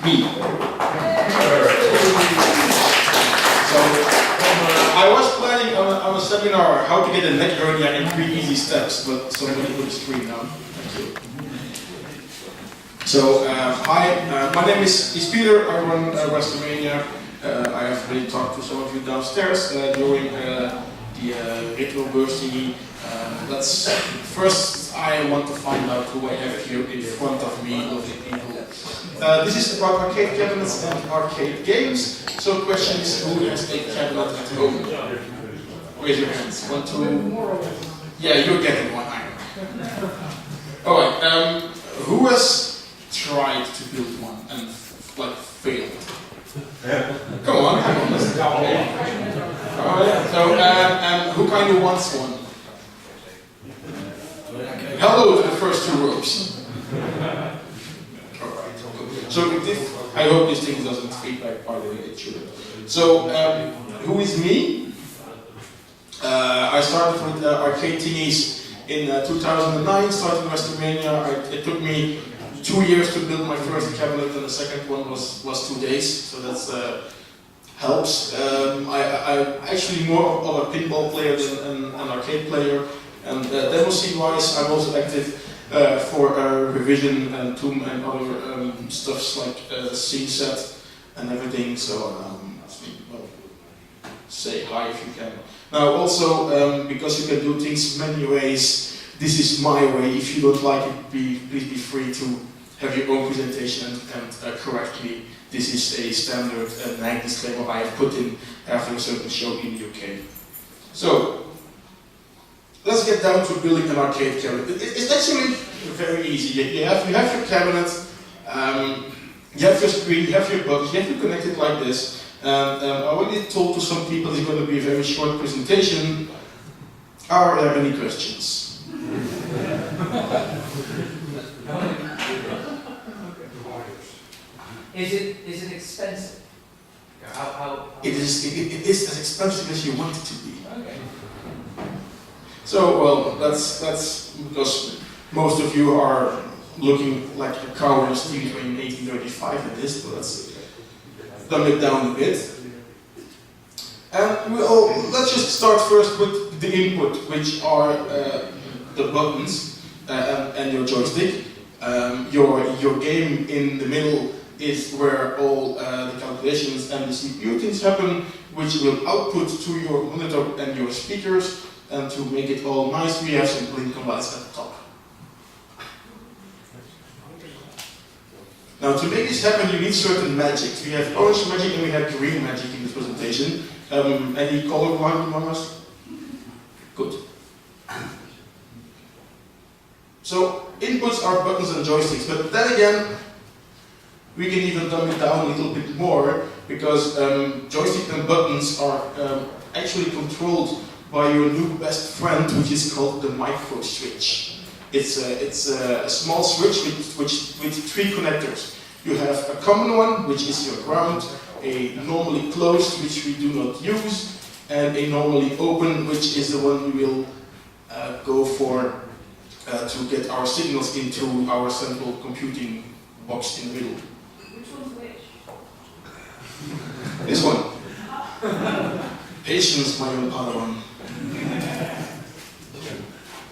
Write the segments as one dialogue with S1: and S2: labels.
S1: Me. So, I was planning on a seminar how to get a neck hernia in 3 easy steps, but somebody put the screen down. Thank you. So, hi, my name is Peter. I run WrestleMania. I have already talked to some of you downstairs during the retro bursary. That's first. I want to find out who I have here in front of me, lovely people. This is about arcade cabinets and arcade games. So the question is, who has a cabinet at home? Raise your hands. 1, 2. Yeah, you're getting one. Alright, who has tried to build one and like failed? Come on, let's go. Alright, so who kind of wants one? Hello to the first 2 rows. So I hope this thing doesn't feedback, by the way, it shouldn't. So, who is me? I started with arcade thingies in 2009, started WrestleMania. It took me 2 years to build my first cabinet, and the second one was 2 days, so that helps. I'm actually more of a pinball player than an arcade player, and demo scene-wise, I'm also active for revision and Tomb and other stuffs like scene set and everything. So well, say hi if you can. Now also because you can do things many ways, this is my way. If you don't like it, please be free to have your own presentation and correct me. This is a standard NAG disclaimer I have put in after a certain show in the UK. So. Let's get down to building an arcade cabinet. It's actually very easy. You have your cabinet, you have your screen, you have your buttons, you have to connect it like this. I already told to some people it's going to be a very short presentation. Are there any questions?
S2: Is it expensive?
S1: It is as expensive as you want it to be.
S2: Okay.
S1: So, well, that's because most of you are looking like a cow in a steam train in 1835 at this, but let's dumb it down a bit. And let's just start first with the input, which are the buttons and your joystick. Your game in the middle is where all the calculations and the CPU things happen, which will output to your monitor and your speakers. And to make it all nice, we have some blinking lights at the top. Now, to make this happen, you need certain magic. We have orange magic and we have green magic in this presentation. Any colorblind among us? Good. So, inputs are buttons and joysticks, but then again, we can even dumb it down a little bit more, because joysticks and buttons are actually controlled by your new best friend, which is called the micro switch. It's a small switch with 3 connectors. You have a common one, which is your ground, a normally closed, which we do not use, and a normally open, which is the one we will go for to get our signals into our central computing box in the middle.
S3: Which one's which?
S1: This one. Patience, my own Padawan.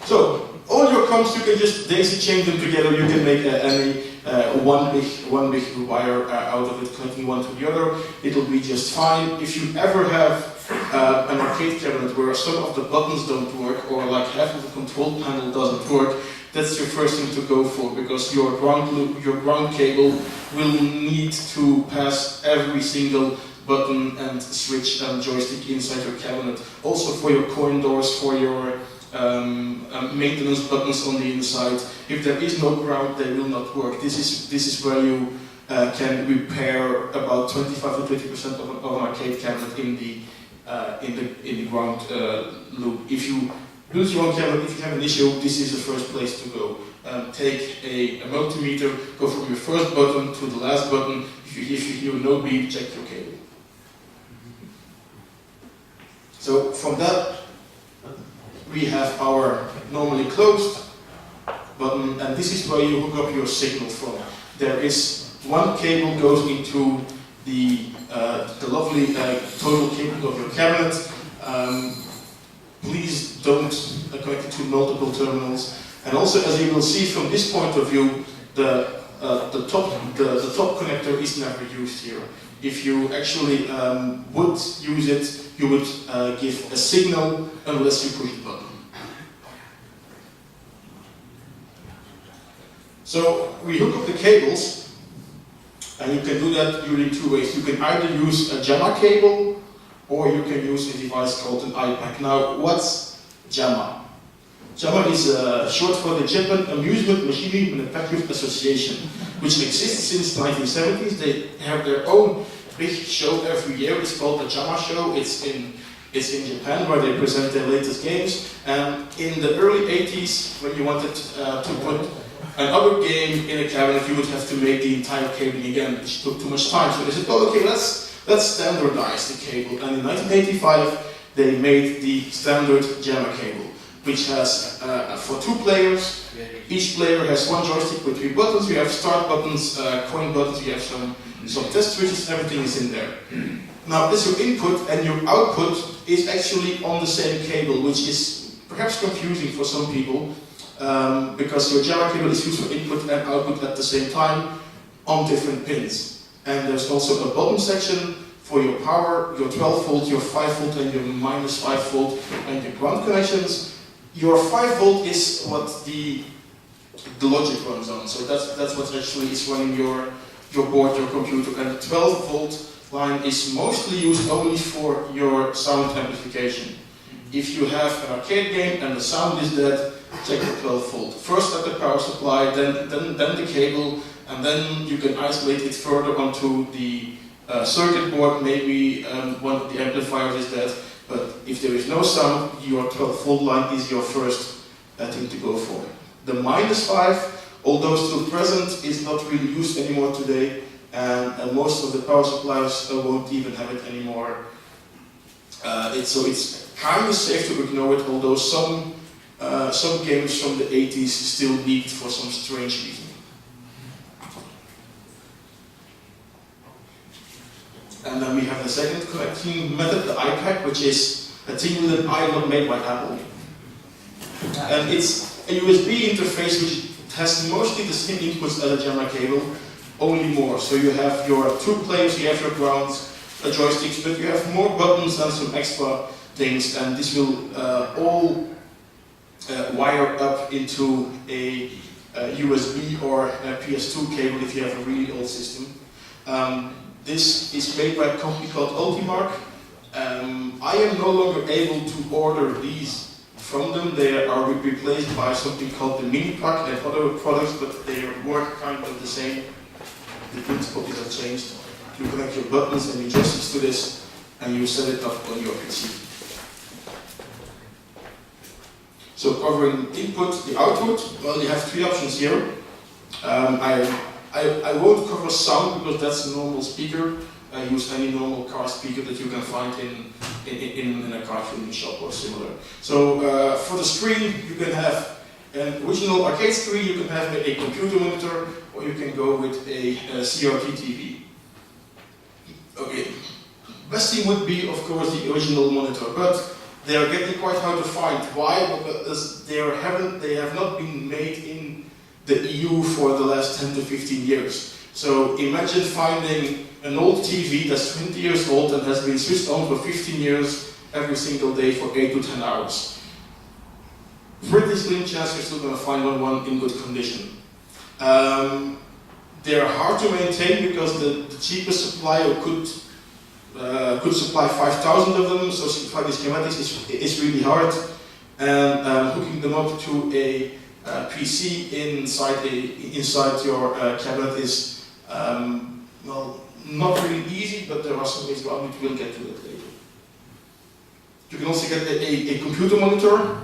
S1: So, all your comps, you can just daisy chain them together. You can make any one big wire out of it, connecting one to the other. It'll be just fine. If you ever have an arcade cabinet where some of the buttons don't work, or like half of the control panel doesn't work, that's your first thing to go for, because your ground cable will need to pass every single button and switch and joystick inside your cabinet. Also for your coin doors, for your maintenance buttons on the inside. If there is no ground, they will not work. This is where you can repair about 25 to 20% of an arcade cabinet in the ground loop. If you lose your own cabinet, if you have an issue, this is the first place to go. Take a multimeter, go from your first button to the last button. If you hear no beep, check your cable. So from that, we have our normally closed button, and this is where you hook up your signal from. There is one cable goes into the lovely total cable of your cabinet. Please don't connect it to multiple terminals. And also, as you will see from this point of view, the top connector is never used here. If you actually would use it, you would give a signal unless you push the button. So we hook up the cables, and you can do that using two ways. You can either use a JAMA cable, or you can use a device called an iPack. Now, what's JAMA? JAMA is short for the Japan Amusement Machinery Manufacturers Association, which exists since the 1970s. They have their own big show every year. It's called the JAMA show. It's in Japan, where they present their latest games. And in the early 80s, when you wanted to put another game in a cabinet, you would have to make the entire cabling again, which took too much time. So they said, well, okay, let's standardize the cable. And in 1985, they made the standard JAMA cable, which has, for 2 players, each player has 1 joystick with 3 buttons. You have start buttons, coin buttons, you have some test switches, everything is in there. Now, this your input, and your output is actually on the same cable, which is perhaps confusing for some people, because your JAMA cable is used for input and output at the same time on different pins. And there's also a bottom section for your power, your 12 volt, your 5 volt, and your minus 5 volt, and your ground connections. Your 5 volt is what the logic runs on. So that's what actually is running your board, your computer. And the 12 volt line is mostly used only for your sound amplification. If you have an arcade game and the sound is dead, check the 12 volt. First at the power supply, then the cable, and then you can isolate it further onto the circuit board. Maybe one of the amplifiers is dead, but if there is no sound, your 12 volt line is your first thing to go for. The minus 5, although still present, is not really used anymore today, and most of the power supplies won't even have it anymore. So it's kind of safe to ignore it, although some games from the 80s still need it for some strange reason. And then we have the second connecting method, the iPack, which is a thing with an eye not made by Apple. And it's a USB interface which has mostly the same inputs as a JAMA cable, only more. So you have your 2 players, you have your grounds, joysticks, but you have more buttons and some extra things, and this will all wire up into a USB or a PS2 cable if you have a really old system. This is made by a company called Ultimark. I am no longer able to order these from them. They are replaced by something called the Mini Pack and other products, but they work kind of the same. The principle is changed. You connect your buttons and your joysticks to this, and you set it up on your PC. So covering input, the output, well, you have 3 options here. I won't cover sound because that's a normal speaker. I use any normal car speaker that you can find in a car tuning shop or similar. So for the screen, you can have an original arcade screen, you can have a computer monitor, or you can go with a CRT TV. Okay, best thing would be, of course, the original monitor, but they are getting quite hard to find. Why? Because they have not been made in the EU for the last 10 to 15 years. So imagine finding an old TV that's 20 years old and has been switched on for 15 years every single day for 8 to 10 hours. Pretty slim chance you're still going to find one in good condition. They're hard to maintain because the cheapest supplier could supply 5,000 of them, so simplifying the schematics is really hard. And hooking them up to a PC inside your cabinet is well, not really easy, but there are some ways around it. We'll get to that later. You can also get a computer monitor.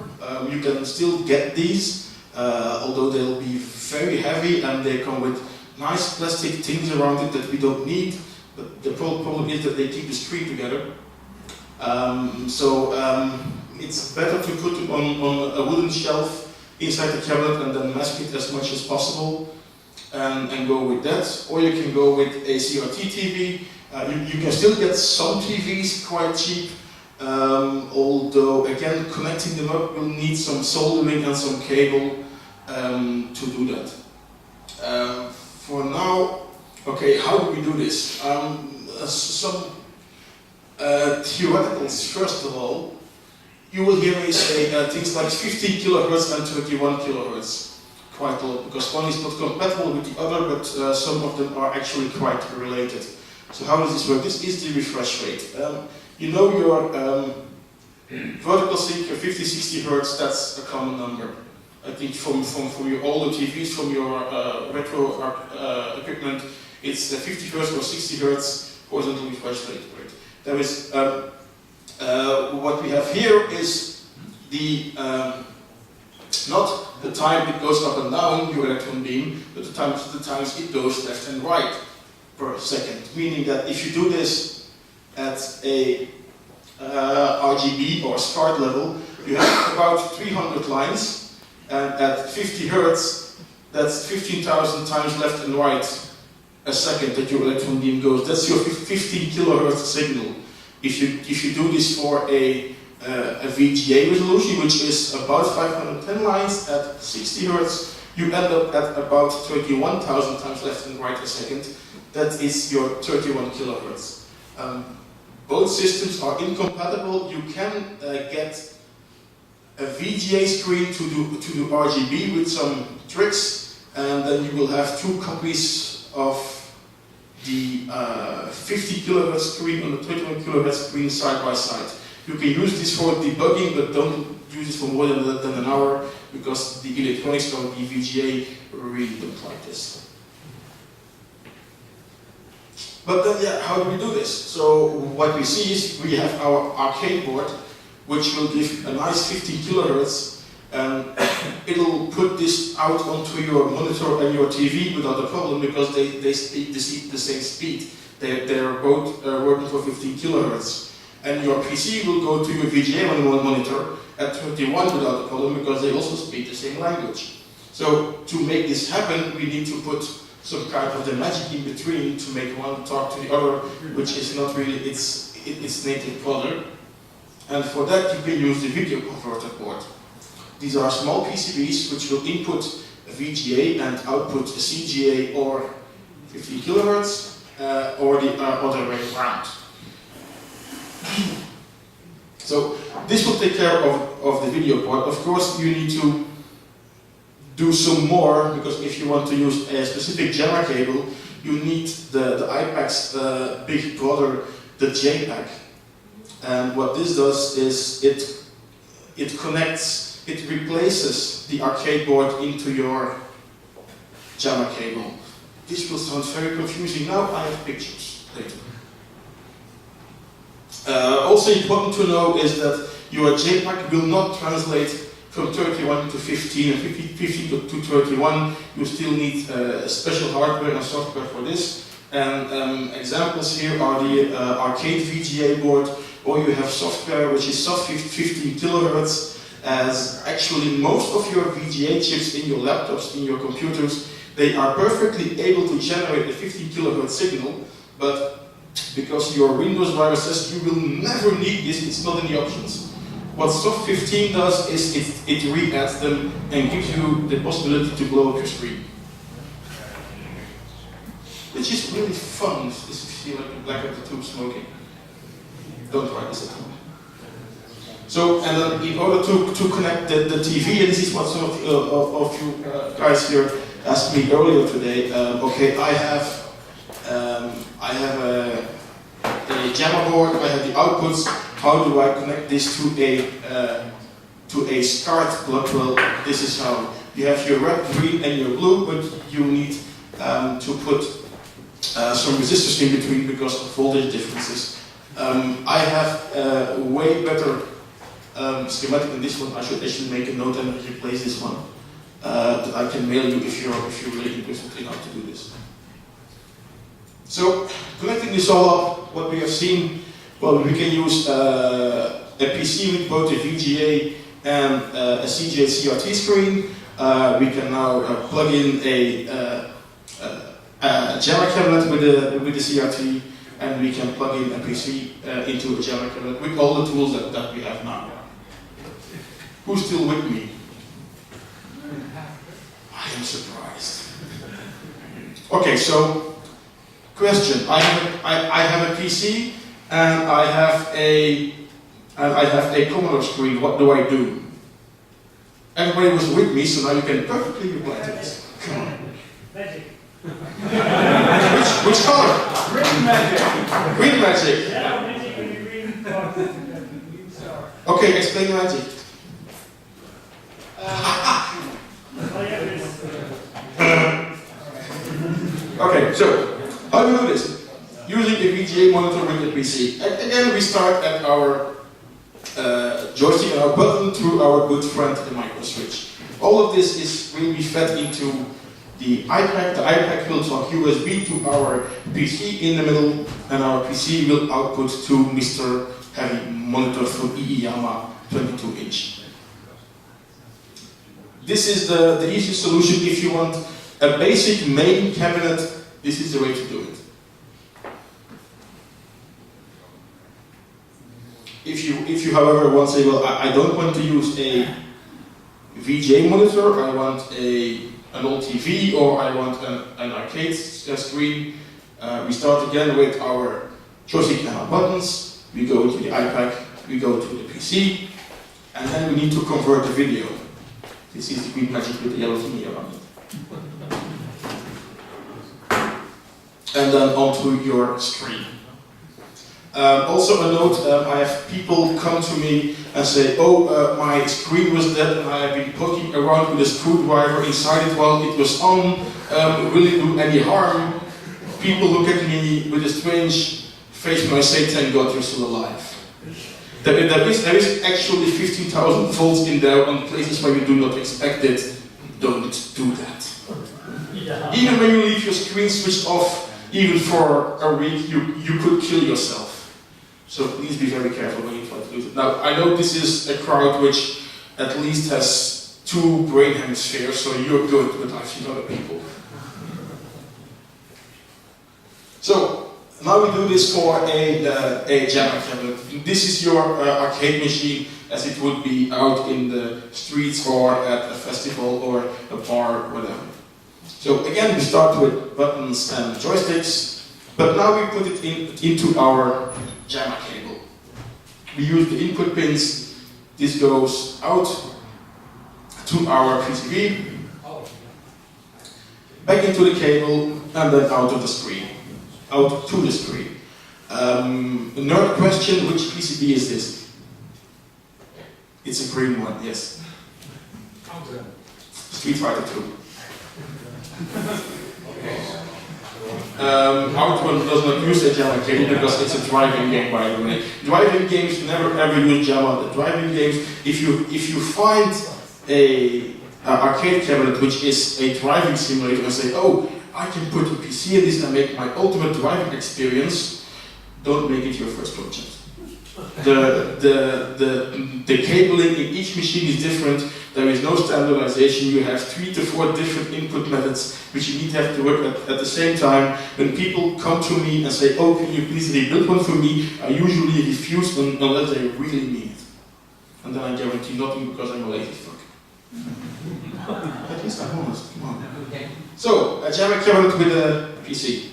S1: You can still get these, although they'll be very heavy and they come with nice plastic things around it that we don't need. But the problem is that they keep the screen together. It's better to put it on a wooden shelf inside the cabinet and then mask it as much as possible. and go with that, or you can go with a CRT TV. You can still get some TVs quite cheap, although again connecting them up will need some soldering and some cable to do that. For now, okay, how do we do this? Some theoreticals. First of all, you will hear me say things like 15 kilohertz and 21 kilohertz quite a lot, because one is not compatible with the other, but some of them are actually quite related. So how does this work? This is the refresh rate. You know your vertical sync, your 50-60 hertz, that's a common number. I think from your older TVs, from your retro equipment, it's 50 hertz or 60 hertz horizontal refresh rate. Right? There is what we have here is the not the time it goes up and down your electron beam, but the times it goes left and right per second. Meaning that if you do this at a RGB or SCART level, you have about 300 lines, and at 50 hertz, that's 15,000 times left and right a second that your electron beam goes. That's your 15 kilohertz signal. If you do this for a VGA resolution, which is about 510 lines at 60 hertz, you end up at about 31,000 times left and right a second. That is your 31 kilohertz. Both systems are incompatible. You can get a VGA screen to do RGB with some tricks, and then you will have two copies of the 50 kilohertz screen and the 21 kilohertz screen side by side. You can use this for debugging, but don't use it for more than an hour, because the electronics or the VGA really don't like this. But then, yeah, how do we do this? So what we see is we have our arcade board, which will give a nice 15 kilohertz, and it'll put this out onto your monitor and your TV without a problem, because they speak the same speed. They're both working for 15 kilohertz. And your PC will go to your VGA monitor at 21 without a problem, because they also speak the same language. So to make this happen, we need to put some kind of the magic in between to make one talk to the other, which is not really its native product. And for that, you can use the video converter board. These are small PCBs which will input a VGA and output a CGA or 15 kilohertz, or the other way around. So this will take care of the video part. Of course, you need to do some more, because if you want to use a specific JAMA cable, you need the IPAC's big brother, the JPAC. And what this does is it replaces the arcade board into your JAMA cable. This will sound very confusing now. I have pictures later. Also important to know is that your JPAC will not translate from 31 to 15 and 15 to 31. You still need special hardware and software for this. And examples here are the arcade VGA board, or you have software which is soft 15 kilohertz, as actually most of your VGA chips in your laptops, in your computers, they are perfectly able to generate a 15 kilohertz signal, but because your Windows virus says you will never need this, it's not in the options. What Soft 15 does is it re-adds them and gives you the possibility to blow up your screen. Which is really fun if you feel like a black at the tube smoking. Don't try this at home. So, and then in order to connect the TV, and this is what some of you guys here asked me earlier today. Okay, I have a JAMA board, I have the outputs. How do I connect this to a SCART block? Well, this is how. You have your red, green, and your blue, but you need to put some resistors in between because of voltage differences. I have a way better schematic than this one. I should actually make a note and replace this one that I can mail you if you're really interested in how to do this. So, connecting this all up, what we have seen, well, we can use a PC with both a VGA and a CGA CRT screen. We can now plug in a JAMA cabinet with the CRT, and we can plug in a PC into a JAMA cabinet with all the tools that we have now. Who's still with me? I am surprised. Okay, so question: I have a PC and I have a Commodore screen. What do I do? Everybody was with me, so now you can perfectly reply to this. Come on.
S2: Magic.
S1: Which color?
S2: Green magic.
S1: Green magic.
S2: Yeah, magic and green.
S1: Okay, explain the magic. Okay, so how do we do this? Using a VGA monitor with the PC. Again, we start at our joystick and our button through our good friend, the micro switch. All of this will be fed into the iPad. The iPad will talk USB to our PC in the middle, and our PC will output to Mr. Heavy Monitor from Iyama 22-inch. This is the easiest solution. If you want a basic main cabinet, this is the way to do it. If you however want to say, well, I don't want to use a VGA monitor, I want an old TV, or I want an arcade screen, we start again with our joystick and our buttons, we go to the iPad, we go to the PC, and then we need to convert the video. This is the green magic with the yellow thingy around it. And then onto your screen. Also a note, I have people come to me and say, oh, my screen was dead and I have been poking around with a screwdriver inside it while it was on. Will it do any harm? People look at me with a strange face when I say, thank God you're still alive. There is actually 15,000 volts in there on places where you do not expect it. Don't do that. Yeah. Even when you leave your screen switched off, even for a week, you could kill yourself. So please be very careful when you try to do it. Now, I know this is a crowd which at least has 2 brain hemispheres, so you're good, but I've seen other people. So, now we do this for a JAMA cabinet. This is your arcade machine as it would be out in the streets or at a festival or a bar, whatever. So again, we start with buttons and joysticks, but now we put it into our JAMA cable. We use the input pins. This goes out to our PCB, back into the cable, and then out of the screen. Out to the screen. Nerd question, which PCB is this? It's a green one, yes. Street Fighter 2. Outone does not use a JAMA cable because it's a driving game, by the way. Driving games never ever use JAMA. The driving games, if you find a arcade cabinet which is a driving simulator and say, oh, I can put a PC in this and make my ultimate driving experience, don't make it your first project. The cabling in each machine is different. There is no standardization. You have 3 to 4 different input methods which you need to have to work at the same time. When people come to me and say, oh, can you please rebuild one for me, I usually refuse unless they really mean it. And then I guarantee nothing because I'm a lazy fuck. At least I'm honest, come on. So, a JAMA cabinet with a PC.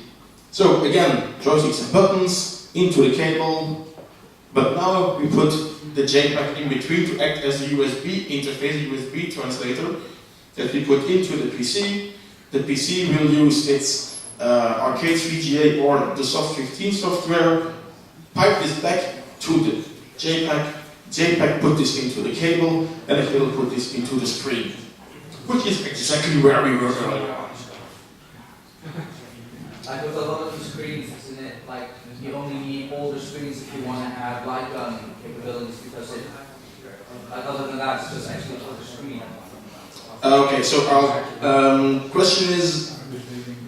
S1: So again, joysticks and buttons into the cable, but now we put the JPEG in between to act as a USB interface, USB translator that we put into the PC. The PC will use its arcade VGA or the Soft15 software, pipe this back to the JPEG. JPEG put this into the cable, and it will put this into the screen, which is exactly where we were earlier.
S2: Like with a lot of the screens, isn't it? Like you only need older screens if you want to have light gun capabilities because it. Like other than that, it's just actually for the screen.
S1: Okay, so our question is,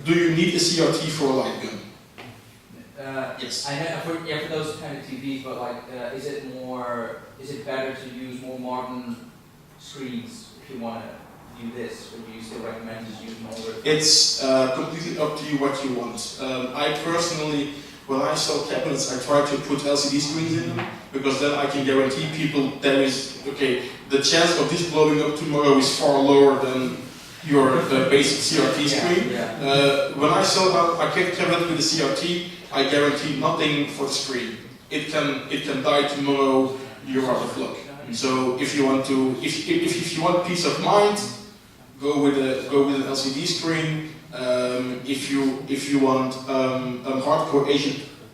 S1: do you need a CRT for a light gun? Yes.
S2: I know for those kind of TVs, but like, is it better to use more modern screens if you want to? do this, or do you still recommend just using older?
S1: It's completely up to you what you want. I personally, when I sell cabinets, I try to put LCD screens in them, because then I can guarantee people there is, okay, the chance of this blowing up tomorrow is far lower than your basic CRT screen. When I sell a cabinet with a CRT, I guarantee nothing for the screen. It can die tomorrow, you're out of luck. So if you want to, if you want peace of mind, go with an LCD screen. If you want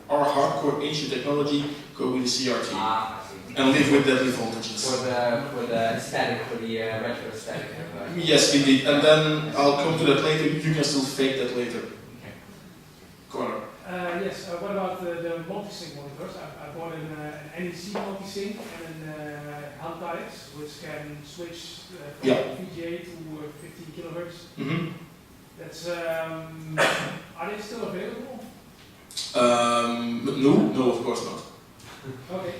S1: hardcore ancient technology, go with the CRT and live with deadly voltages.
S2: For the aesthetic, for the retro aesthetic.
S1: Yes, indeed. And then I'll come to that later. You can still fake that later.
S2: Okay.
S1: Corner.
S3: Yes. What about the multi-sync monitors? I bought an NEC multi-sync and an Haltix, which can switch from VGA to 50 kilohertz.
S1: Mm-hmm.
S3: That's are they still available?
S1: No, of course not.
S3: Okay.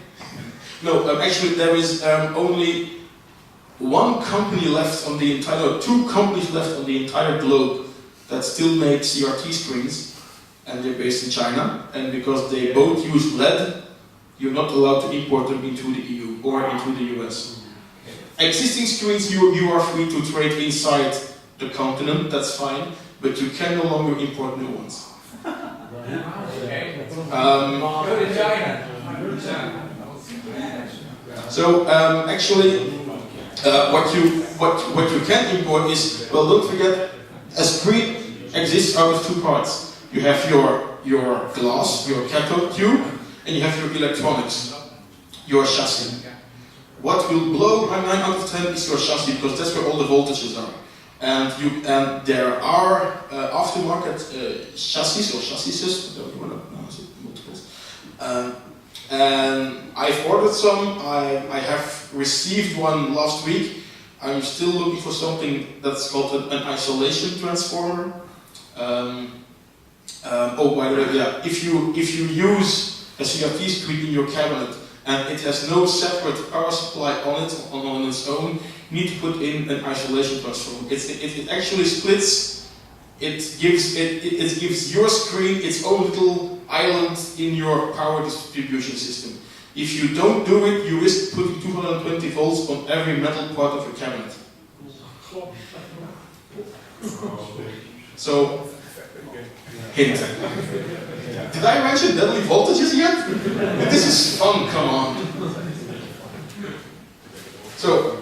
S1: No, actually there is only one company left on the entire, two companies left on the entire globe that still make CRT screens, and they're based in China. And because they both use LED, you're not allowed to import them into the EU or into the US. Existing screens you are free to trade inside the continent, that's fine, but you can no longer import new ones.
S2: Okay.
S1: Go
S2: to China.
S1: So actually, what you can import is, well, don't forget, a screen exists out of two parts. You have your glass, your cathode tube, and you have your electronics, your chassis. What will blow my 9 out of 10 is your chassis, because that's where all the voltages are. And there are aftermarket chassis or chassis, I don't want to pronounce it, multiples. And I've ordered some. I have received one last week. I'm still looking for something that's called an isolation transformer. Oh, by the way, yeah. If you use a CRT screen in your cabinet and it has no separate power supply on its own, you need to put in an isolation transformer. It actually splits. It gives your screen its own little island in your power distribution system. If you don't do it, you risk putting 220 volts on every metal part of your cabinet. So, hint. Did I mention deadly voltages yet? This is fun, come on. So,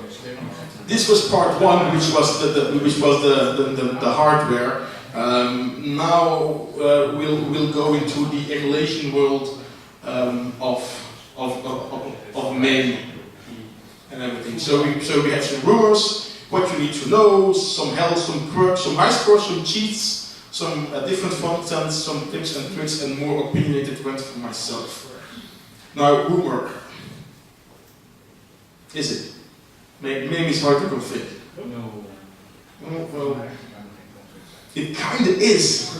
S1: this was part one, which was the hardware. Now we'll go into the emulation world of MAME and everything. So we have some rumors, what you need to know, some help, some quirks, some high scores, some cheats, some different functions, some tips and tricks, and more opinionated ones for myself. Now, rumor. Is it? MAME is hard to config.
S3: No.
S1: Well, it kind of is,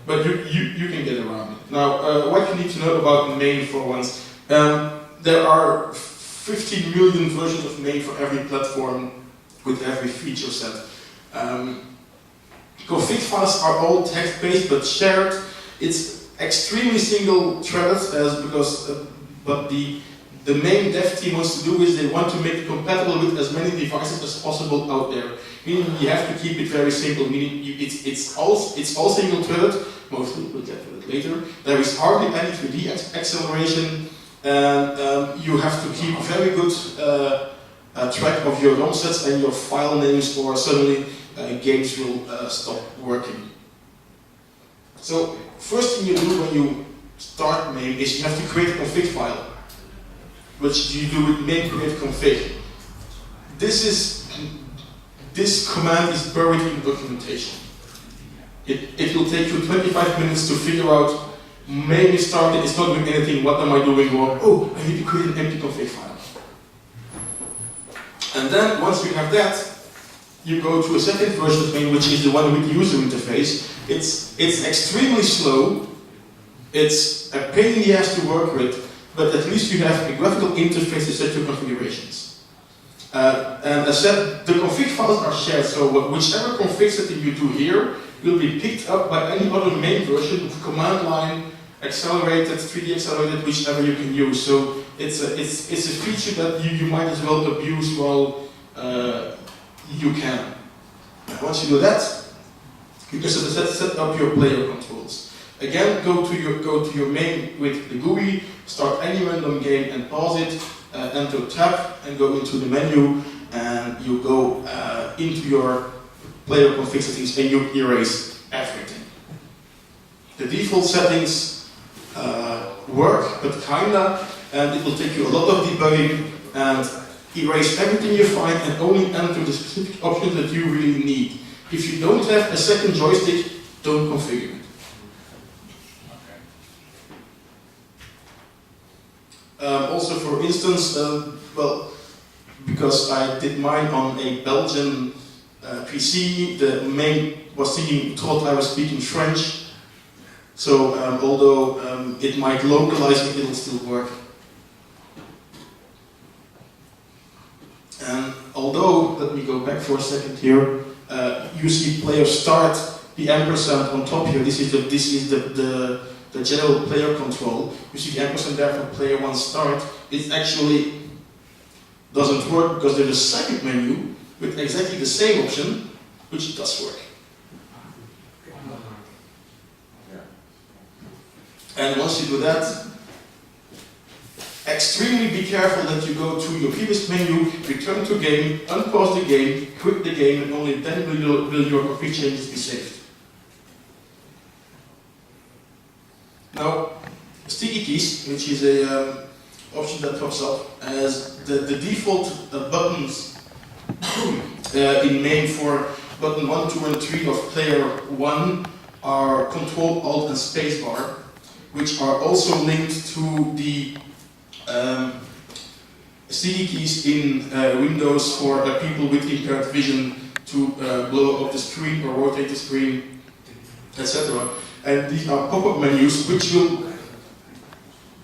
S1: but you can get around it. Now, what you need to know about MAME for once, there are 15 million versions of MAME for every platform with every feature set. Config files are all text-based but shared. It's extremely single-threaded, but the main dev team wants to do is they want to make it compatible with as many devices as possible out there. Meaning you have to keep it very simple. Meaning it's all single-threaded. Mostly, we'll get to it later. There is hardly any 3D acceleration, and you have to keep very good track of your ROM sets and your file names, or suddenly games will stop working. So first thing you do when you start MAME is you have to create a config file, which you do with main create config. This command is buried in documentation. It will take you 25 minutes to figure out, MAME is started, it's not doing anything, what am I doing wrong? Oh, I need to create an empty config file. And then, once you have that, you go to a second version of MAME, which is the one with the user interface. It's extremely slow, it's a pain in the ass to work with, but at least you have a graphical interface to set your configurations. And as said, the config files are shared, so whichever config setting you do here will be picked up by any other main version of command line, accelerated, 3D accelerated, whichever you can use. So it's a feature that you might as well abuse while you can. Once you do that, you can set up your player controls. Again, go to your main with the GUI, start any random game and pause it, enter tab and go into the menu, and you go into your player config settings and you erase everything. The default settings work, but kinda, and it will take you a lot of debugging, and erase everything you find and only enter the specific options that you really need. If you don't have a second joystick, don't configure it. Also, for instance, well, because I did mine on a Belgian PC, the main thought I was speaking French. So although it might localize it, it'll still work. And although, let me go back for a second here, you see player start, the ampersand on top here, this is the general player control. You see the ampersand there for player one start. It actually doesn't work because there's a second menu with exactly the same option, which does work. And once you do that, extremely be careful that you go to your previous menu, return to game, unpause the game, quit the game, and only then will your config changes be saved. Now, sticky keys, which is a option that pops up as the default buttons in main for button 1, 2, and 3 of player 1 are Control, Alt, and Spacebar, which are also linked to the sticky keys in Windows for people with impaired vision to blow up the screen or rotate the screen, etc. And these are pop-up menus which will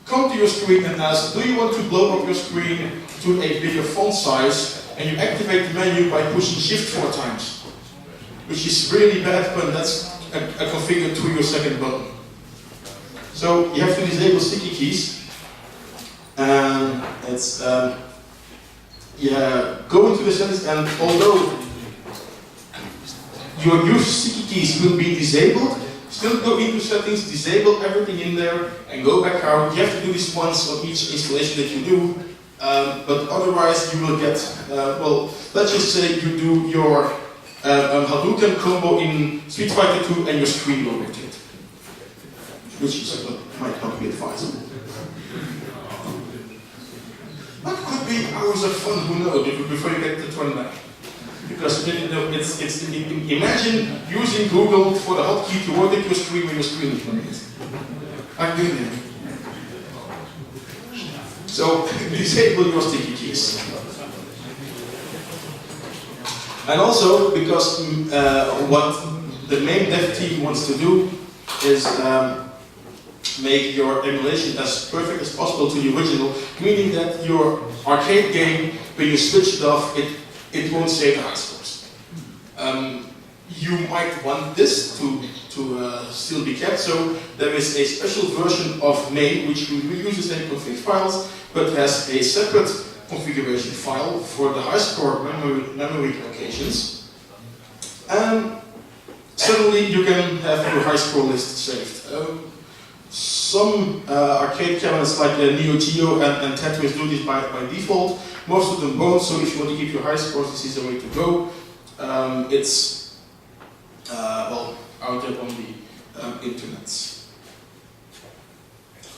S1: come to your screen and ask, do you want to blow up your screen to a bigger font size? And you activate the menu by pushing Shift 4 times, which is really bad when that's configured to your second button. So you have to disable sticky keys. And it's go into the settings, and although your use sticky keys will be disabled, still go into settings, disable everything in there, and go back out. You have to do this once on each installation that you do, but otherwise you will get, well, let's just say you do your Hadouken combo in Street Fighter 2 and your screen will rotate, which is, might not be advisable. What could be hours of fun, who knows, before you get the turn back? Because imagine using Google for the hotkey to rotate your screen when your screen is rotated. I've been there. So disable your sticky keys. And also, because what the main dev team wants to do is make your emulation as perfect as possible to the original, meaning that your arcade game, when you switch it off, it won't save the high scores. You might want this to still be kept, so there is a special version of main which will reuse the same config files, but has a separate configuration file for the high score memory locations. And suddenly you can have your high score list saved. Some arcade cabinets like Neo Geo and Tetris do this by default. Most of them won't, so if you want to keep your high scores, this is the way to go. It's well, out there on the internet.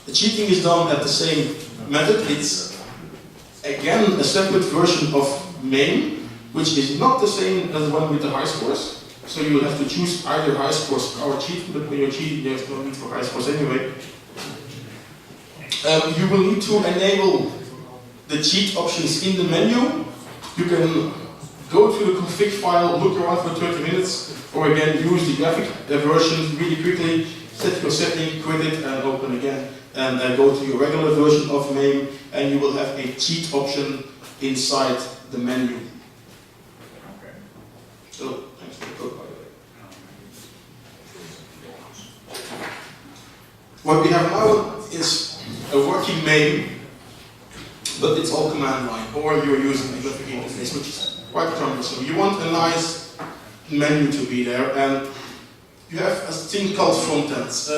S1: The cheating is done at the same method. It's again a separate version of main, which is not the same as the one with the high scores. So you will have to choose either high scores or cheating, but when you're cheating, there's no need for high scores anyway. You will need to enable the cheat options in the menu. You can go to the config file, look around for 30 minutes, or again use the graphic version really quickly, set your setting, quit it, and open again. And go to your regular version of main, and you will have a cheat option inside the menu. So, thanks for the code, by the way. What we have now is a working main, but it's all command line, or you're using the graphic interface, which is quite cumbersome. You want a nice menu to be there, and you have a thing called frontends.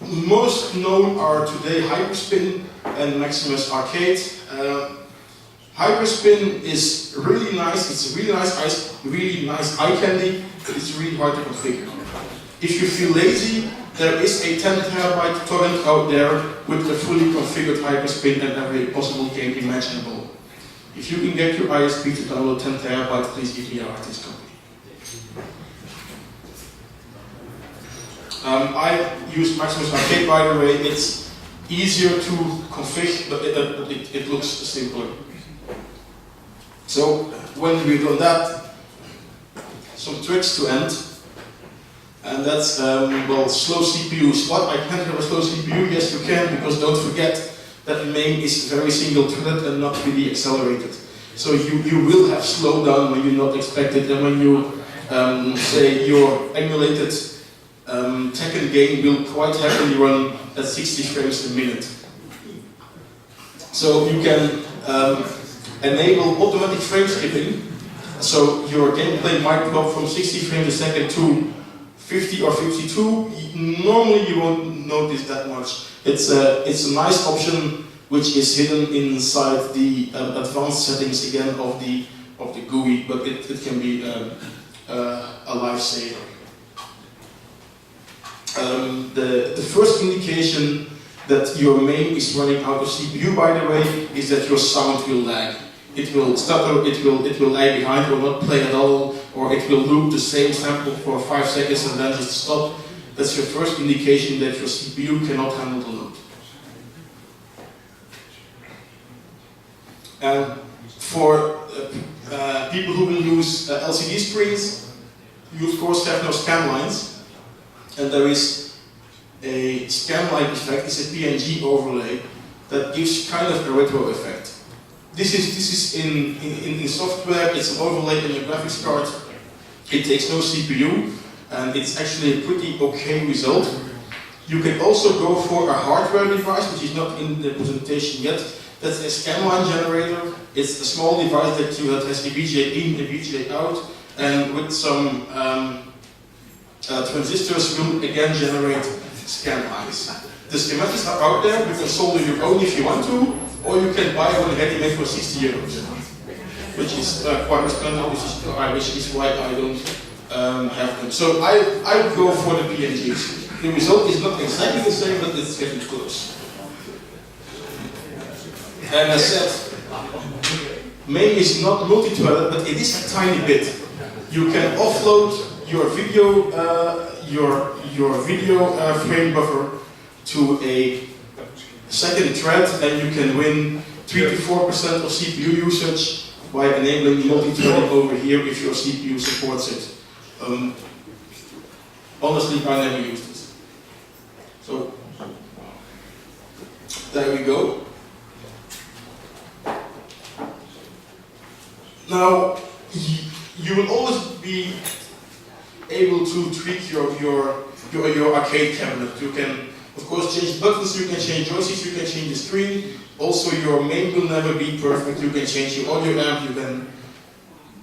S1: Most known are today Hyperspin and Maximus Arcade. Hyperspin is really nice. It's a really nice eye candy, but it's really hard to configure. If you feel lazy, there is a 10 terabyte torrent out there with a fully configured Hyperspin and every possible game imaginable. If you can get your ISP to download 10 terabytes, please give me a artist copy. I use Maximus Arcade, by the way. It's easier to configure, but it looks simpler. So when we've done that, some tricks to end. And that's, well, slow CPUs. What? I can't have a slow CPU? Yes, you can, because don't forget that main is very single-threaded and not really accelerated. So you will have slowdown when you not expect it, and when you say your emulated Tekken game will quite happily run at 60 frames a minute. So you can enable automatic frame skipping, so your gameplay might drop from 60 frames a second to 50 or 52. Normally you won't notice that much. It's a nice option which is hidden inside the advanced settings again of the GUI, but it can be a lifesaver. The first indication that your main is running out of CPU, by the way, is that your sound will lag. It will stutter, it will lag behind, or not play at all, or it will loop the same sample for 5 seconds and then just stop. That's your first indication that your CPU cannot handle the load. And for people who will use LCD screens, you of course have no scan lines, and there is a scan line effect. It's a PNG overlay that gives kind of a retro effect. This is in software. It's an overlay in the graphics card. It takes no CPU, and it's actually a pretty okay result. You can also go for a hardware device, which is not in the presentation yet. That's a scanline generator. It's a small device that has a VGA in, a VGA out, and with some transistors will again generate scan lines. The schematics are out there. You can solder your own if you want to, or you can buy one ready-made for 60 euros, which is quite expensive, which is why I don't have them. So I would go for the PNGs. The result is not exactly the same, but it's getting close. And as said, main is not multi-threaded, but it is a tiny bit. You can offload your video, frame buffer to a second thread, and you can win 3 to 4% of CPU usage by enabling multi-threading over here if your CPU supports it. Honestly, I never used it. So there we go. Now, you will always be able to tweak your arcade cabinet. You can, of course, change buttons, you can change joysticks, you can change the screen. Also, your main will never be perfect. You can change your audio amp, you can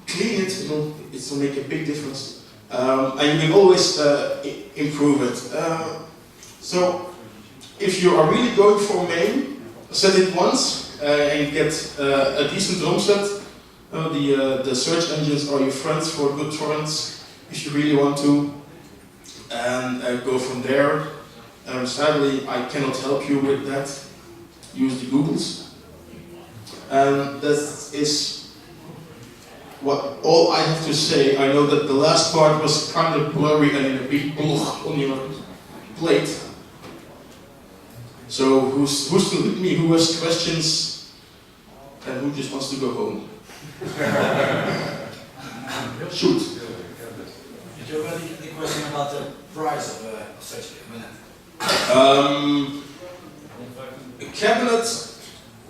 S1: clean it, it will make a big difference. And you can always improve it. So, if you are really going for main, set it once and get a decent drum set. The search engines are your friends for good torrents, if you really want to, and go from there. Sadly, I cannot help you with that. Use the Googles. And that is all I have to say. I know that the last part was kind of blurry and in a big block on your plate. So who's still with me? Who has questions? And who just wants to go home? Shoot.
S4: Did you already get the question about the price of such a cabinet?
S1: A cabinet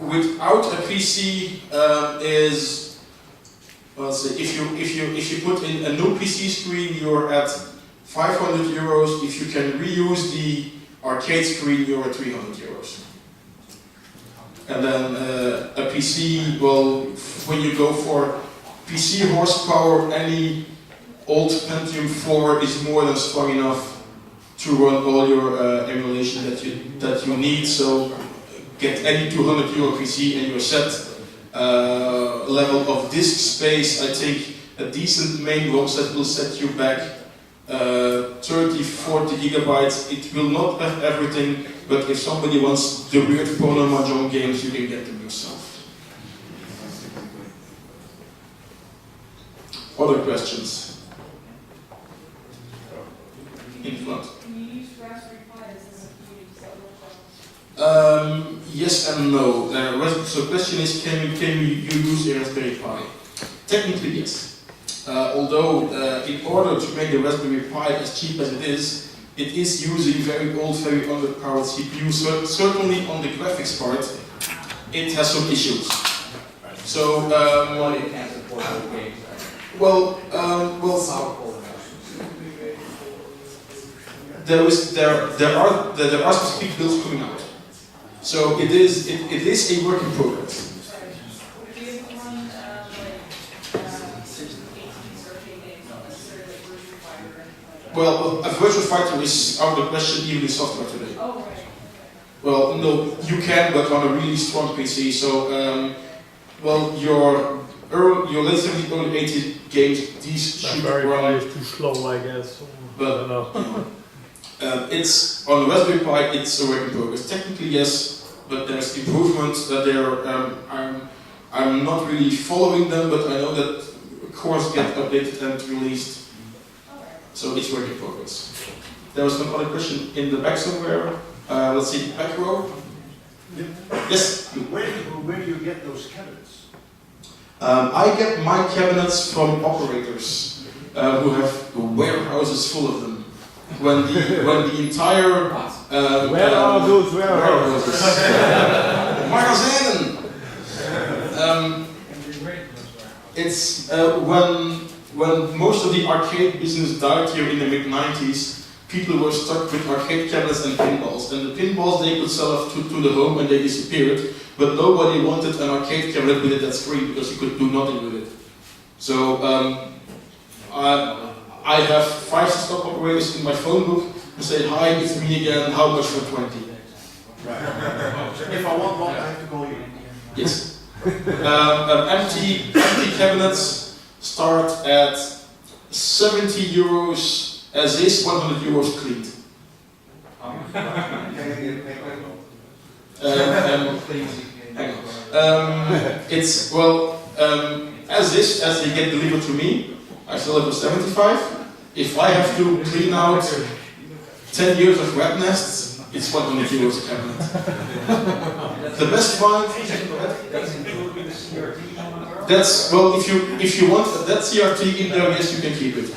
S1: without a PC is Well, so if you put in a new PC screen, you're at 500 euros. If you can reuse the arcade screen, you're at 300 euros. And then a PC, well, when you go for PC horsepower, any old Pentium 4 is more than strong enough to run all your emulation that you need. So get any 200 euro PC and you're set. Level of disk space, I think a decent main ROM set will set you back 30-40 gigabytes. It will not have everything, but if somebody wants the weird Pono Mahjong games, you can get them yourself. Other questions? In front.
S5: Can you use Raspberry Pi as a computer?
S1: Yes and no. So the question is, can you use a Raspberry Pi? Technically, yes. Although, in order to make the Raspberry Pi as cheap as it is using very old, very underpowered CPU. Certainly on the graphics part, it has some issues. So,
S2: Well, it can't support all games, right?
S1: well, there are specific builds coming out. So it is a work in progress.
S5: Do you run like 18s arcade games, not necessarily like Virtua Fighter or anything like that?
S1: Well, a virtual fighter is out of the question even in software today.
S5: Oh, right.
S1: Well, no, you can, but on a really strong PC. So, well, your late 70s, early 80s games, these should
S6: Raspberry Pi
S1: run.
S6: is too slow, I guess.
S1: But-
S6: I don't know.
S1: It's on the Raspberry Pi. It's a work in progress. Technically, yes, but there's improvements that I'm not really following them, but I know that cores get updated and released. So it's work in progress. There was another question in the back somewhere. Let's see, back row. Yes.
S7: Where do you get those cabinets?
S1: I get my cabinets from operators who have warehouses full of them. When the entire
S6: Where are those warehouses?
S1: Magazijnen. It's when most of the arcade business died here in the mid-90s, people were stuck with arcade cabinets and pinballs. And the pinballs they could sell off to the home and they disappeared, but nobody wanted an arcade cabinet with that screen because you could do nothing with it. So I have 5 stock operators in my phone book who say, "Hi, it's me again, how much for 20?
S7: Right. If I want one, I have to call you.
S1: Yes. Empty cabinets start at 70 euros as is, 100 euros cleaned. It's, well, as is, as they get delivered to me, I still have a 75. If I have to clean out 10 years of rat nests, it's 100 euros a cabinet. The best one, that's, well, if you want that CRT in there, yes, you can keep it.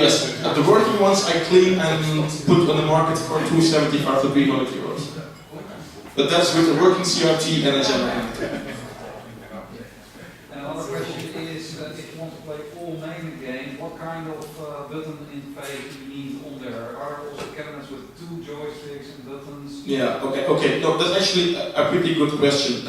S1: Yes, the working ones I clean and put on the market for 275 to 300 euros. But that's with a working CRT and a generator.
S8: Another question is, if you want to play all main games, what kind of button interface do you need on there? Are there also cabinets with 2 joysticks and buttons?
S1: Yeah, okay. No, that's actually a pretty good question.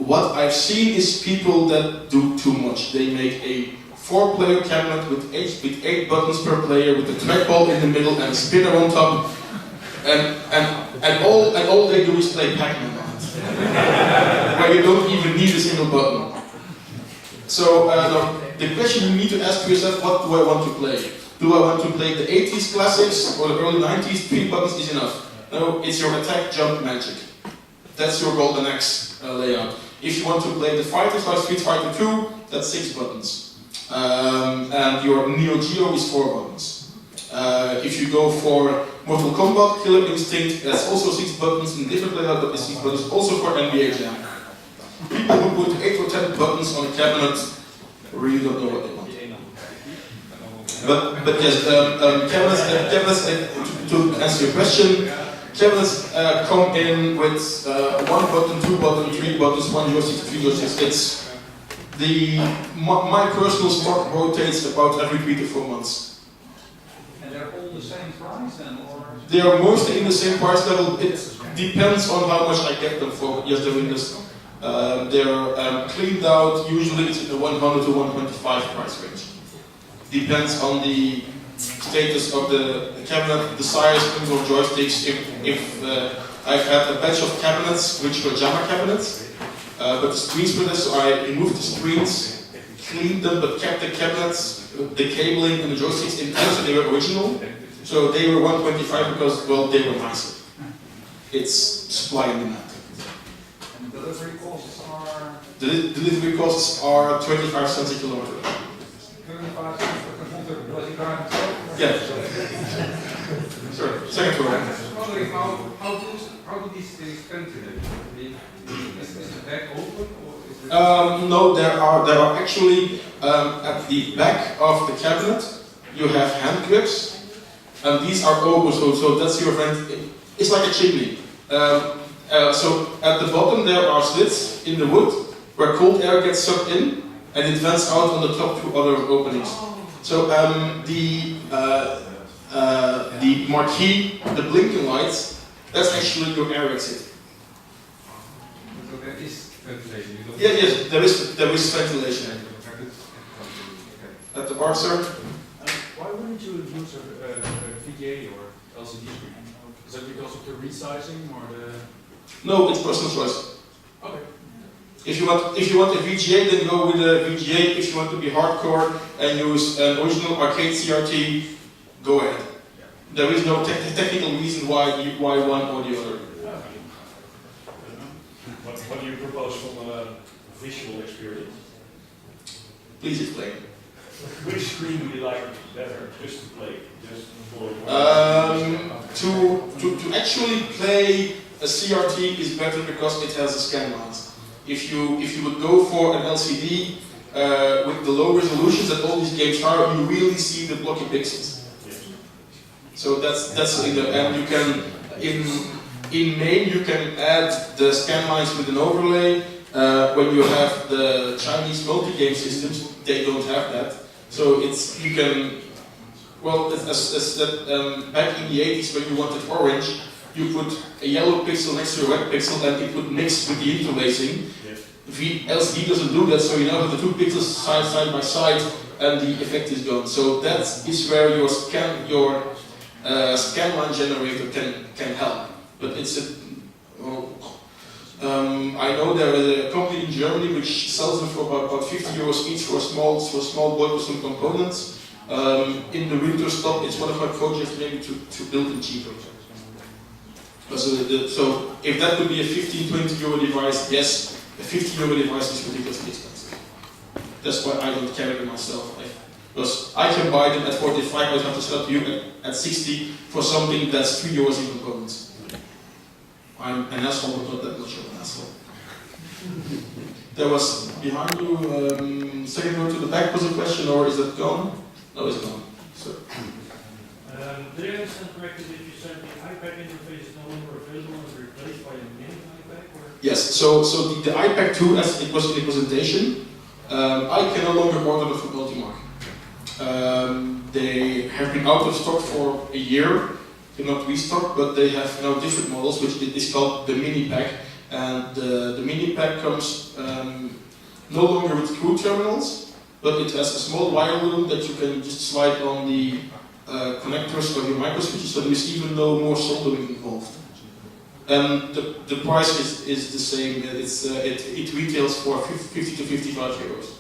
S1: What I've seen is people that do too much. They make a 4-player cabinet with 8 buttons per player, with a trackball in the middle and a spinner on top, and all they do is play Pac-Man on it, where you don't even need a single button. So the question you need to ask yourself: what do I want to play? Do I want to play the 80s classics or the early 90s? 3 buttons is enough. No, it's your attack, jump, magic. That's your Golden Axe layout. If you want to play the fighters like Street Fighter 2, that's 6 buttons. And your Neo Geo is 4 buttons. If you go for Mortal Kombat, Killer Instinct, that's also 6 buttons in different layout, but it's 6 buttons also for NBA Jam. People who put 8 or 10 buttons on a cabinet really don't know what they want. But yes, cabinets, to answer your question, cabinets come in with 1 button, 2 buttons, 3 buttons, 1 joystick, 3 joysticks. It's my personal stock rotates about every 3 to 4 months.
S8: And they're all the same price then, or?
S1: They are mostly in the same price level. It depends on how much I get them for. Yes, they're in this. They're cleaned out. Usually it's in the 100 to 125 price range. Depends on the status of the cabinet, the size, things of joysticks. If I've had a batch of cabinets which were JAMA cabinets, but the screens were this, so I removed the screens, cleaned them, but kept the cabinets, the cabling and the joysticks in place, so they were original. So they were 125 because, well, they were nicer. It's supply and demand.
S8: And delivery costs are?
S1: The delivery costs are 25 cents a kilometer.
S8: 25 cents per kilometer, because you can't tell?
S1: Yeah. Sorry, second floor.
S9: I'm just wondering how do these things ventilate? Is the back open or is it?
S1: No, there are actually at the back of the cabinet you have hand grips, and these are open, so that's your vent. It's like a chimney. So at the bottom there are slits in the wood where cold air gets sucked in, and it vents out on the top 2 other openings. So the marquee, the blinking lights, that's actually your air exit.
S9: So there is ventilation. You don't
S1: Yeah, yes, there is ventilation. At the bar, sir?
S6: Why wouldn't you use a VGA or LCD screen? Is that because of the resizing or the?
S1: No, it's personal choice.
S6: Okay.
S1: If you want a VGA, then go with a VGA. If you want to be hardcore and use an original arcade CRT, go ahead. There is no technical reason why one or the other.
S10: What do you propose from a visual experience?
S1: Please explain.
S10: Which screen do you like better, just to play? Just for
S1: To actually play a CRT is better because it has a scan lines. If you would go for an LCD with the low resolutions that all these games are, you really see the blocky pixels. So that's in the, and you can in main you can add the scan lines with an overlay. When you have the Chinese multi-game systems, they don't have that. So you can, well, back in the 80s when you wanted orange, you put a yellow pixel next to a red pixel and it would mix with the interlacing. LCD doesn't do that, so you now have the 2 pixels side by side and the effect is gone. So that is where your scan line generator can help. But it's I know there is a company in Germany which sells them for about 50 euros each for a small board with some components. In the winter stop, it's one of my projects maybe to build it cheaper. So if that could be a 15-20 euro device, yes, a 50 euro device is ridiculously expensive. That's why I don't carry them myself. Because I can buy them at 45, but I have to sell to you at 60 for something that's 3 euros in components. I'm an asshole, but not that much of an asshole. There was behind you, second row to the back was a question, or is that gone? No, it's gone. So.
S3: Do you understand correctly that you said the iPad interface is no longer available and replaced by a mini iPad? Or?
S1: Yes, so the iPad 2, as it was in the presentation, I can no longer order them from Multimark. They have been out of stock for a year. They're not restocked, but they have now different models, which is called the mini pack. And the mini pack comes no longer with screw terminals, but it has a small wire loom that you can just slide on the connectors of your micro switches, so there is even no more soldering involved. And the price is the same. It retails for 50 to 55 euros.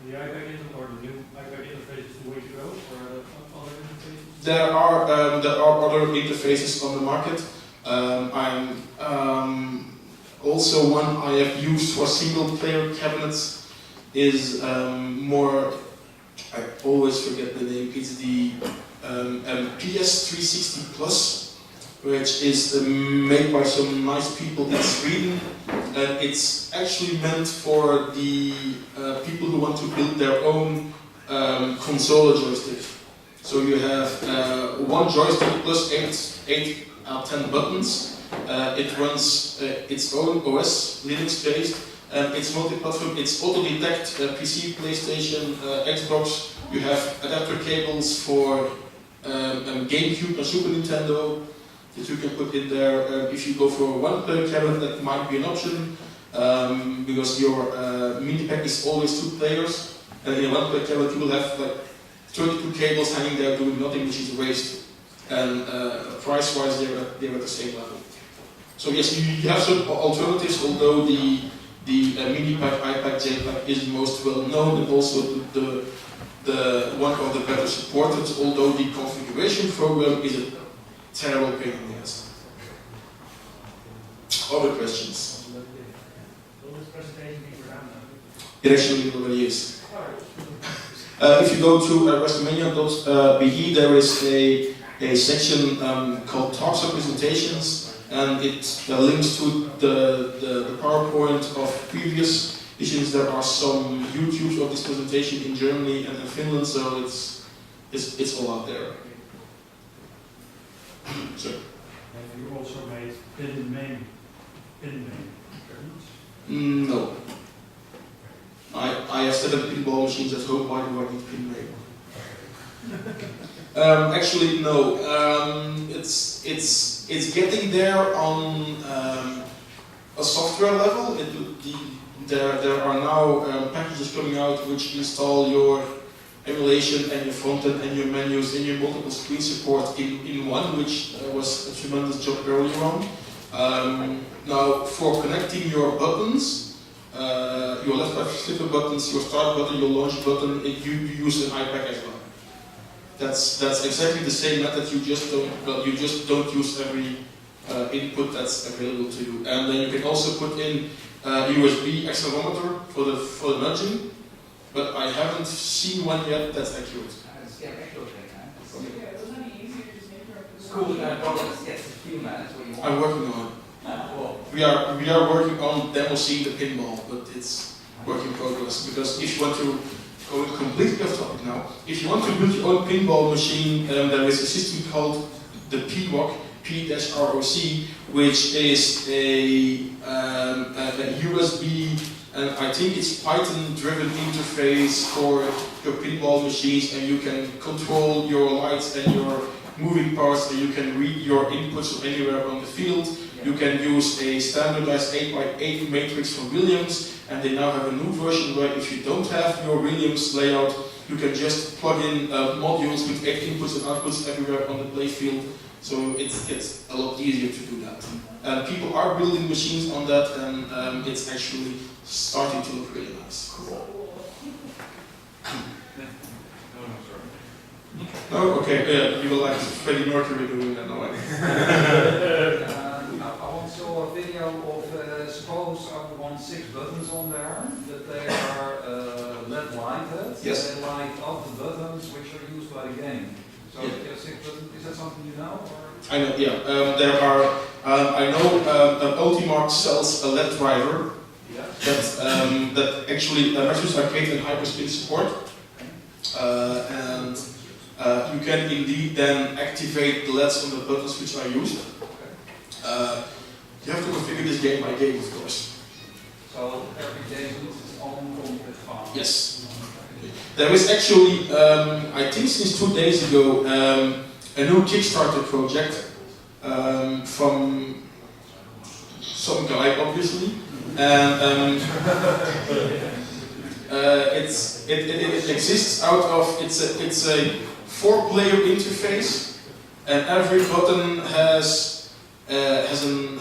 S3: The iPad or the new iPad interface is the way to go, or other interfaces?
S1: There are other interfaces on the market. Also one I have used for single player cabinets is more, I always forget the name, it's the PS360 Plus, which is made by some nice people in Sweden, and it's actually meant for the people who want to build their own console joystick. So you have one joystick plus eight are 10 buttons. It runs its own OS, Linux based. It's multi-platform. It's auto-detect PC, PlayStation, Xbox. You have adapter cables for GameCube and Super Nintendo that you can put in there. If you go for a one-player cabinet, that might be an option because your mini pack is always 2 players, and in a one-player cabinet you will have like 32 cables hanging there doing nothing, which is a waste. And price-wise, they're at the same level. So yes, you have some alternatives, although the mini pack, iPack, JPack is most well known, and also the one of the better supported, although the configuration program is a terrible pain in the ass. Other questions?
S3: Will this presentation be programmed?
S1: It actually already is. If you go to westmania.be, there is a section called Talks and Presentations, and it links to the PowerPoint of previous editions. There are some YouTubes of this presentation in Germany and in Finland, so it's all out there. So.
S4: Have you also made pin main?
S1: No. I have set up pinball machines at home. Why do I need pin main? Actually, no. It's getting there on a software level. There are now packages coming out which install your emulation and your front end and your menus and your multiple screen support in one, which was a tremendous job earlier on. Now, for connecting your buttons, your left right flipper buttons, your start button, your launch button, you use an iPack as well. That's exactly the same method. You just don't use every input that's available to you. And then you can also put in USB accelerometer for the nudging, but I haven't seen one yet that's accurate.
S2: Yeah, actually,
S5: Yeah, it wasn't any easier to just make your own.
S2: school problems gets a few minutes what you want.
S1: I'm working on it.
S2: Well,
S1: We are working on demoing the pinball, but it's work in progress. Because if you want to go completely off topic now, if you want to build your own pinball machine, there is a system called the PROC, P-ROC, which is a USB and I think it's Python-driven interface for your pinball machines, and you can control your lights and your moving parts, and you can read your inputs from anywhere on the field. You can use a standardized 8x8 matrix from Williams, and they now have a new version where if you don't have your Williams layout, you can just plug in modules with 8 inputs and outputs everywhere on the play field. So it's a lot easier to do that. People are building machines on that, and it's actually starting to look really nice. Oh, okay, you will like Freddie Mercury doing that now.
S8: I once saw a video of, suppose I want 6 buttons on there, that they are LED lighted.
S1: Yes.
S8: They light up the buttons which are used by the game. So
S1: Yeah.
S8: if you have 6 buttons, is that something you know? Or?
S1: I know, yeah. There are, I know Ultimark sells a LED driver
S8: Yeah.
S1: that actually matches arcade and hyperspin support. And you can indeed then activate the LEDs on the buttons which are used. You have to configure this game by game, of course.
S8: So every game needs its own config file.
S1: Yes. There is actually, I think since 2 days ago, a new Kickstarter project from some guy, obviously, and it exists out of it's a 4-player interface, and every button has an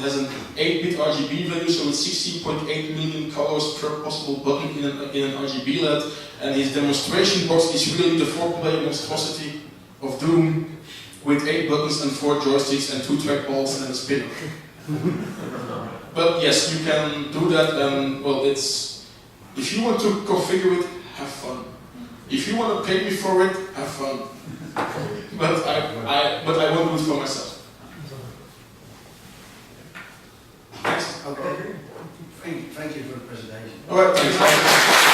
S1: 8-bit RGB value, so it's 16.8 million colors per possible button in an RGB LED. And his demonstration box is really the 4-player monstrosity of Doom, with 8 buttons and 4 joysticks and 2 trackballs and a spinner. But yes, you can do that, and well, it's if you want to configure it, have fun. If you want to pay me for it, have fun. But I won't do it for myself. Next.
S7: Okay. Thank you for the presentation.
S1: All right, thanks.